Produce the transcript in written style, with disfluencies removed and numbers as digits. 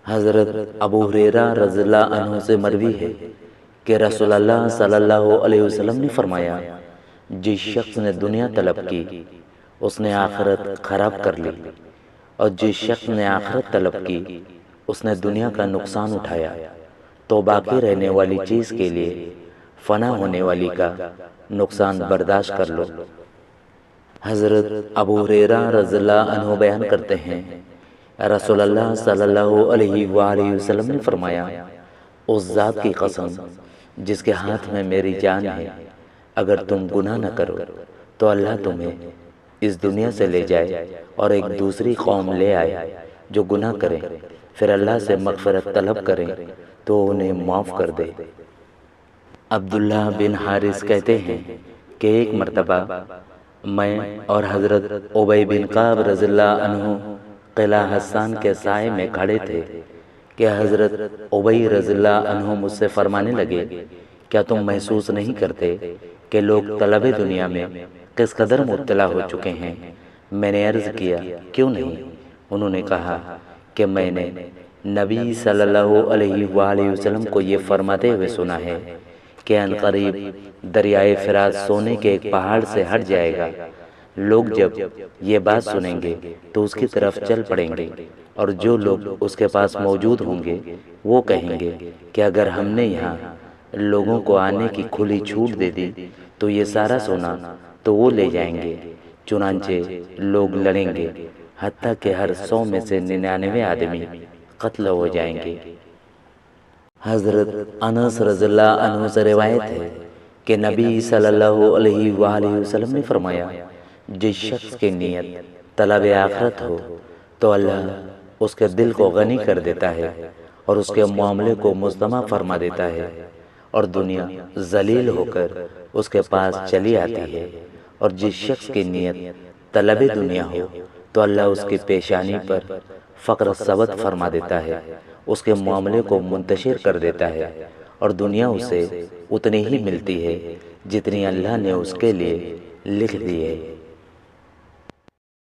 حضرت ابو ہریرہ رضی اللہ عنہ سے مروی ہے کہ رسول اللہ صلی اللہ علیہ وسلم نے فرمایا، جس شخص نے دنیا طلب کی اس نے آخرت خراب کر لی، اور جس شخص نے آخرت طلب کی اس نے دنیا کا نقصان اٹھایا، تو باقی رہنے والی چیز کے لیے فنا ہونے والی کا نقصان برداشت کر لو۔ حضرت ابو ہریرہ رضی اللہ عنہ بیان کرتے ہیں، رسول اللہ صلی اللہ علیہ وآلہ وسلم نے فرمایا، اس ذات کی قسم جس کے ہاتھ میں میری جان ہے، اگر تم گناہ نہ کرو تو اللہ تمہیں اس دنیا سے لے جائے اور ایک دوسری قوم لے آئے جو گناہ کریں، پھر اللہ سے مغفرت طلب کریں تو انہیں معاف کر دے۔ عبداللہ بن حارث کہتے ہیں کہ ایک مرتبہ میں اور حضرت ابی بن کعب رضی اللہ عنہ قلعہ حصان کے سائے میں کھڑے تھے کہ حضرت ابی رضی اللہ عنہ مجھ سے فرمانے لگے، کیا تم محسوس نہیں کرتے کہ لوگ طلب دنیا میں کس قدر مبتلا ہو چکے ہیں؟ میں نے عرض کیا، کیوں نہیں؟ انہوں نے کہا کہ میں نے نبی صلی اللہ علیہ وآلہ وسلم کو یہ فرماتے ہوئے سنا ہے کہ ان قریب دریائے فرات سونے کے ایک پہاڑ سے ہٹ جائے گا۔ لوگ جب یہ بات سنیں گے تو اس کی طرف چل پڑیں گے، اور جو لوگ اس کے پاس موجود ہوں گے وہ کہیں گے کہ اگر ہم نے یہاں لوگوں کو آنے کی کھلی چھوٹ دے دی تو یہ سارا سونا تو وہ لے جائیں گے۔ چنانچہ لوگ لڑیں گے حتیٰ کہ ہر 100 میں سے 99 آدمی قتل ہو جائیں گے۔ حضرت انس رضی اللہ عنہ سے روایت ہے کہ نبی صلی اللہ علیہ وآلہ وسلم نے فرمایا، جس شخص کی نیت طلب آخرت ہو تو اللہ اس کے دل کو غنی کر دیتا ہے اور اس کے معاملے کو مزدما فرما دیتا ہے، اور دنیا ذلیل ہو کر اس کے پاس چلی آتی ہے، اور جس شخص کی نیت طلب دنیا ہو تو اللہ اس کی پیشانی پر فقر ثبت فرما دیتا ہے، اس کے معاملے کو منتشر کر دیتا ہے، اور دنیا اسے اتنی ہی ملتی ہے جتنی اللہ نے اس کے لیے لکھ دی ہے۔